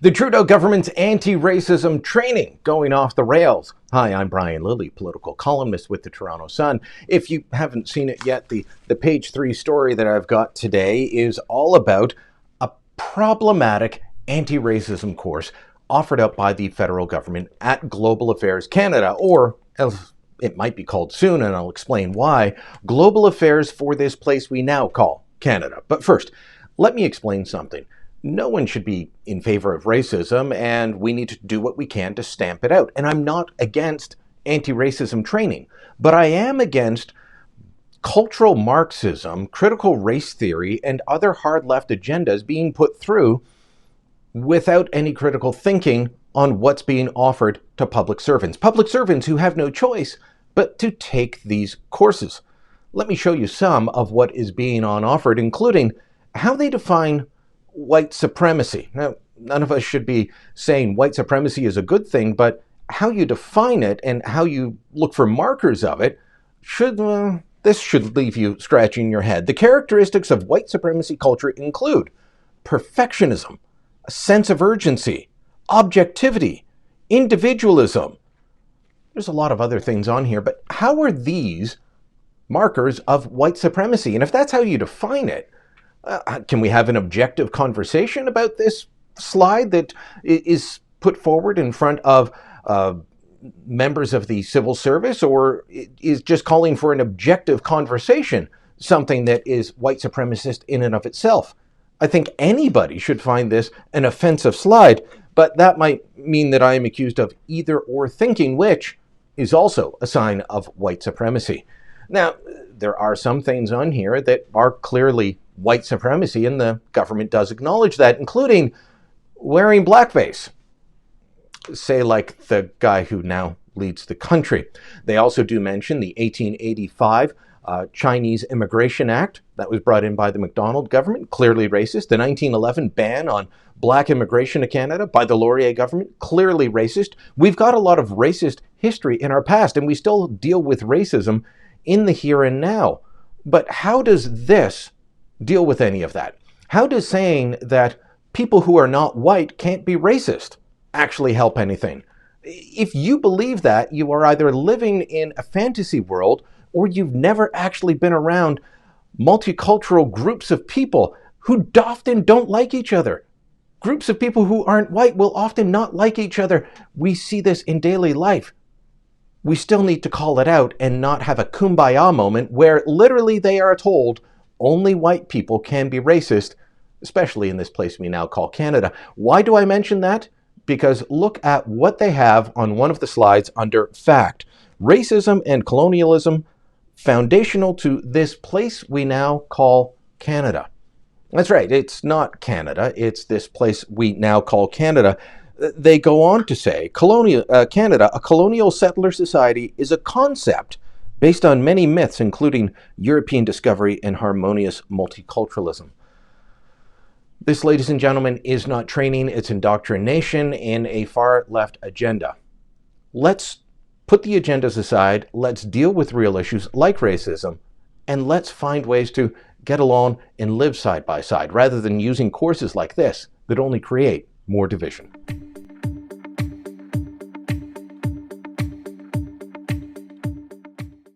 The Trudeau government's anti-racism training going off the rails. Hi, I'm Brian Lilly, political columnist with the Toronto Sun. If you haven't seen it yet, the page 3 story that I've got today is all about a problematic anti-racism course offered up by the federal government at Global Affairs Canada, or as it might be called soon, and I'll explain why, Global Affairs for this place we now call Canada. But first, let me explain something. No one should be in favor of racism, and we need to do what we can to stamp it out. And I'm not against anti-racism training, but I am against cultural Marxism, critical race theory, and other hard left agendas being put through without any critical thinking on what's being offered to public servants who have no choice but to take these courses. Let me show you some of what is being offered, including how they define white supremacy. Now, none of us should be saying white supremacy is a good thing, but how you define it and how you look for markers of it this should leave you scratching your head. The characteristics of white supremacy culture include perfectionism, a sense of urgency, objectivity, individualism. There's a lot of other things on here, but how are these markers of white supremacy? And if that's how you define it, can we have an objective conversation about this slide that is put forward in front of members of the civil service, or is just calling for an objective conversation something that is white supremacist in and of itself? I think anybody should find this an offensive slide, but that might mean that I am accused of either or thinking, which is also a sign of white supremacy. Now, there are some things on here that are clearly white supremacy, and the government does acknowledge that, including wearing blackface, say like the guy who now leads the country. They also do mention the 1885 Chinese Immigration Act that was brought in by the Macdonald government, clearly racist. The 1911 ban on black immigration to Canada by the Laurier government, clearly racist. We've got a lot of racist history in our past, and we still deal with racism in the here and now. But how does this deal with any of that? How does saying that people who are not white can't be racist actually help anything? If you believe that, you are either living in a fantasy world or you've never actually been around multicultural groups of people who often don't like each other. Groups of people who aren't white will often not like each other. We see this in daily life. We still need to call it out and not have a kumbaya moment where literally they are told only white people can be racist, especially in this place we now call Canada. Why do I mention that? Because look at what they have on one of the slides under fact. Racism and colonialism, foundational to this place we now call Canada. That's right, it's not Canada, it's this place we now call Canada. They go on to say, Canada, a colonial settler society, is a concept based on many myths, including European discovery and harmonious multiculturalism. This, ladies and gentlemen, is not training, it's indoctrination in a far-left agenda. Let's put the agendas aside, let's deal with real issues like racism, and let's find ways to get along and live side by side, rather than using courses like this that only create more division.